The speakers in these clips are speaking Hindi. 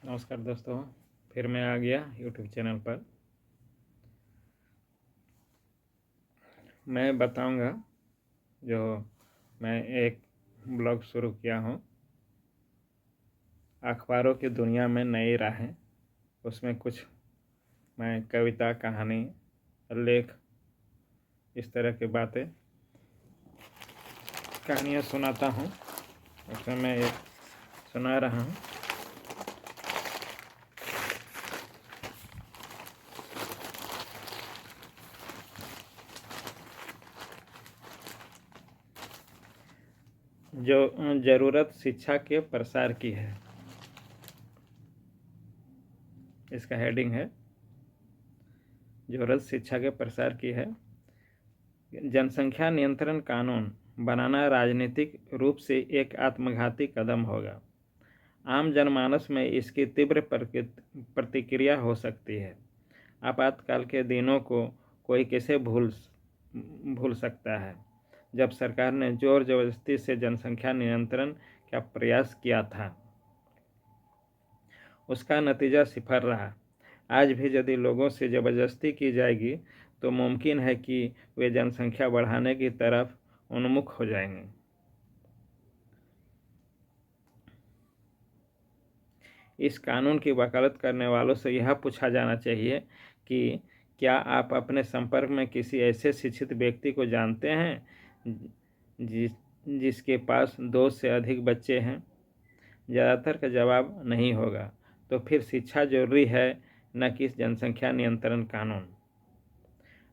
नमस्कार दोस्तों, फिर मैं आ गया यूट्यूब चैनल पर। मैं बताऊंगा जो मैं एक ब्लॉग शुरू किया हूँ, अखबारों की दुनिया में नई राहें। उसमें कुछ मैं कविता, कहानी, लेख, इस तरह की बातें, कहानियाँ सुनाता हूँ। उसमें मैं एक सुना रहा हूँ। जो ज़रूरत शिक्षा के प्रसार की है, इसका हेडिंग है ज़रूरत शिक्षा के प्रसार की है। जनसंख्या नियंत्रण कानून बनाना राजनीतिक रूप से एक आत्मघाती कदम होगा। आम जनमानस में इसकी तीव्र प्रतिक्रिया हो सकती है। आपातकाल के दिनों को कोई कैसे भूल सकता है, जब सरकार ने जोर जबरदस्ती से जनसंख्या नियंत्रण का प्रयास किया था। उसका नतीजा सिफर रहा। आज भी यदि लोगों से ज़बरदस्ती की जाएगी तो मुमकिन है कि वे जनसंख्या बढ़ाने की तरफ उन्मुख हो जाएंगे। इस कानून की वकालत करने वालों से यह पूछा जाना चाहिए कि क्या आप अपने संपर्क में किसी ऐसे शिक्षित व्यक्ति को जानते हैं जिसके पास 2 से अधिक बच्चे हैं? ज़्यादातर का जवाब नहीं होगा। तो फिर शिक्षा जरूरी है, न कि जनसंख्या नियंत्रण कानून।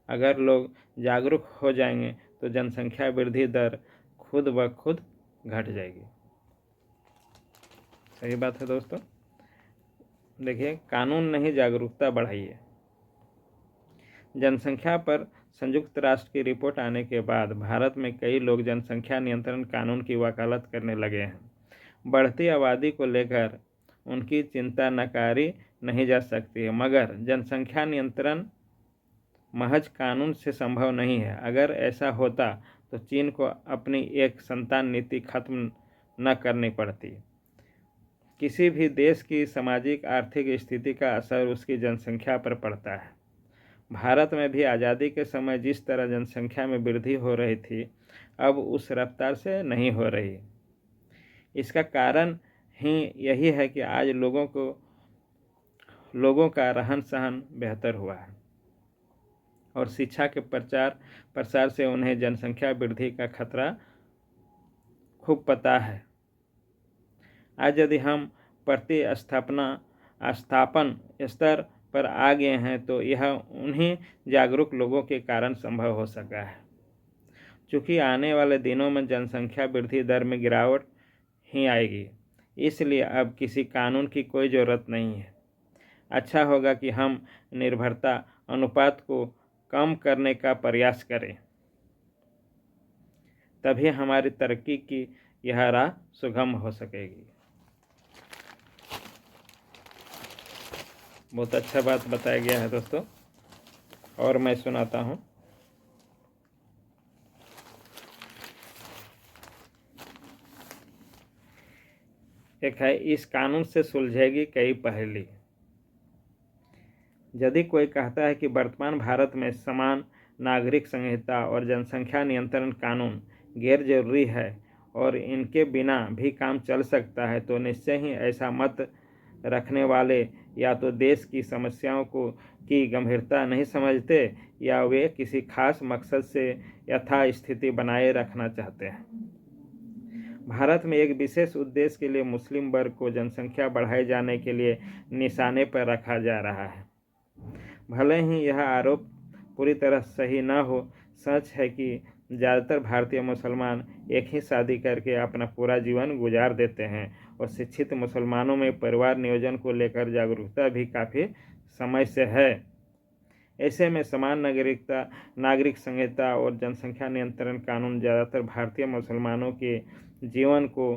अगर लोग जागरूक हो जाएंगे तो जनसंख्या वृद्धि दर खुद ब खुद घट जाएगी। सही बात है दोस्तों। देखिए, कानून नहीं, जागरूकता बढ़ाइए। जनसंख्या पर संयुक्त राष्ट्र की रिपोर्ट आने के बाद भारत में कई लोग जनसंख्या नियंत्रण कानून की वकालत करने लगे हैं। बढ़ती आबादी को लेकर उनकी चिंता नकारी नहीं जा सकती है, मगर जनसंख्या नियंत्रण महज कानून से संभव नहीं है। अगर ऐसा होता तो चीन को अपनी एक संतान नीति खत्म न करनी पड़ती। किसी भी देश की सामाजिक आर्थिक स्थिति का असर उसकी जनसंख्या पर पड़ता है। भारत में भी आज़ादी के समय जिस तरह जनसंख्या में वृद्धि हो रही थी, अब उस रफ्तार से नहीं हो रही। इसका कारण ही यही है कि आज लोगों का रहन सहन बेहतर हुआ है और शिक्षा के प्रचार प्रसार से उन्हें जनसंख्या वृद्धि का खतरा खूब पता है। आज यदि हम स्थापन स्तर पर आ गए हैं तो यह उन्हीं जागरूक लोगों के कारण संभव हो सका है। चूँकि आने वाले दिनों में जनसंख्या वृद्धि दर में गिरावट ही आएगी, इसलिए अब किसी कानून की कोई ज़रूरत नहीं है। अच्छा होगा कि हम निर्भरता अनुपात को कम करने का प्रयास करें, तभी हमारी तरक्की की यह राह सुगम हो सकेगी। बहुत अच्छा बात बताया गया है दोस्तों, और मैं सुनाता हूँ। एक है, इस कानून से सुलझेगी कई पहेली। यदि कोई कहता है कि वर्तमान भारत में समान नागरिक संहिता और जनसंख्या नियंत्रण कानून गैर जरूरी है और इनके बिना भी काम चल सकता है, तो निश्चय ही ऐसा मत रखने वाले या तो देश की समस्याओं की गंभीरता नहीं समझते, या वे किसी खास मकसद से यथास्थिति बनाए रखना चाहते हैं। भारत में एक विशेष उद्देश्य के लिए मुस्लिम वर्ग को जनसंख्या बढ़ाए जाने के लिए निशाने पर रखा जा रहा है। भले ही यह आरोप पूरी तरह सही न हो, सच है कि ज़्यादातर भारतीय मुसलमान एक ही शादी करके अपना पूरा जीवन गुजार देते हैं और शिक्षित मुसलमानों में परिवार नियोजन को लेकर जागरूकता भी काफ़ी समय से है। ऐसे में समान नागरिक संहिता और जनसंख्या नियंत्रण कानून ज़्यादातर भारतीय मुसलमानों के जीवन को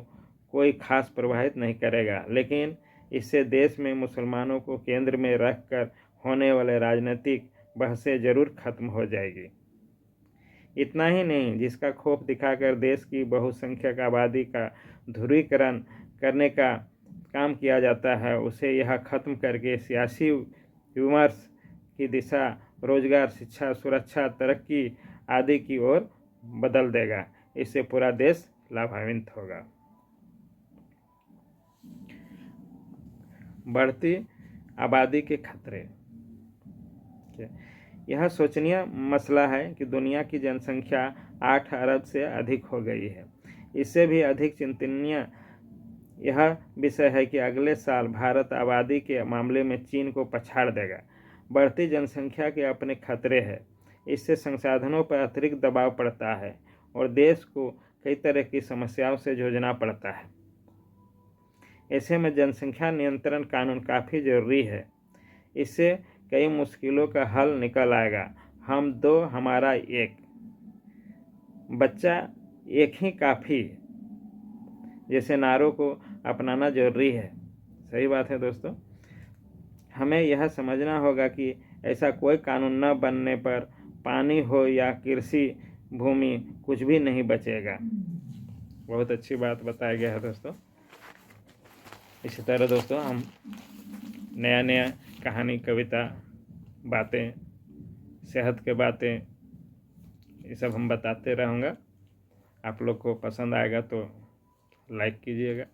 कोई खास प्रभावित नहीं करेगा, लेकिन इससे देश में मुसलमानों को केंद्र में रखकर होने वाले राजनीतिक बहसें जरूर खत्म हो जाएगी। इतना ही नहीं, जिसका खौफ दिखाकर देश की बहुसंख्यक आबादी का ध्रुवीकरण करने का काम किया जाता है उसे यह खत्म करके सियासी विमर्श की दिशा रोजगार, शिक्षा, सुरक्षा, तरक्की आदि की ओर बदल देगा। इससे पूरा देश लाभान्वित होगा। बढ़ती आबादी के खतरे। यह सोचनीय मसला है कि दुनिया की जनसंख्या 8 अरब से अधिक हो गई है। इससे भी अधिक चिंतनीय यह विषय है कि अगले साल भारत आबादी के मामले में चीन को पछाड़ देगा। बढ़ती जनसंख्या के अपने खतरे हैं। इससे संसाधनों पर अतिरिक्त दबाव पड़ता है और देश को कई तरह की समस्याओं से जूझना पड़ता है। ऐसे में जनसंख्या नियंत्रण कानून काफ़ी ज़रूरी है। इससे कई मुश्किलों का हल निकल आएगा। हम दो हमारा एक, बच्चा एक ही काफ़ी जैसे नारों को अपनाना जरूरी है। सही बात है दोस्तों। हमें यह समझना होगा कि ऐसा कोई कानून न बनने पर पानी हो या कृषि भूमि कुछ भी नहीं बचेगा। बहुत अच्छी बात बताया गया है दोस्तों। इसी तरह दोस्तों हम नया कहानी, कविता, बातें, सेहत के बातें, ये सब हम बताते रहूँगा। आप लोग को पसंद आएगा तो लाइक कीजिएगा।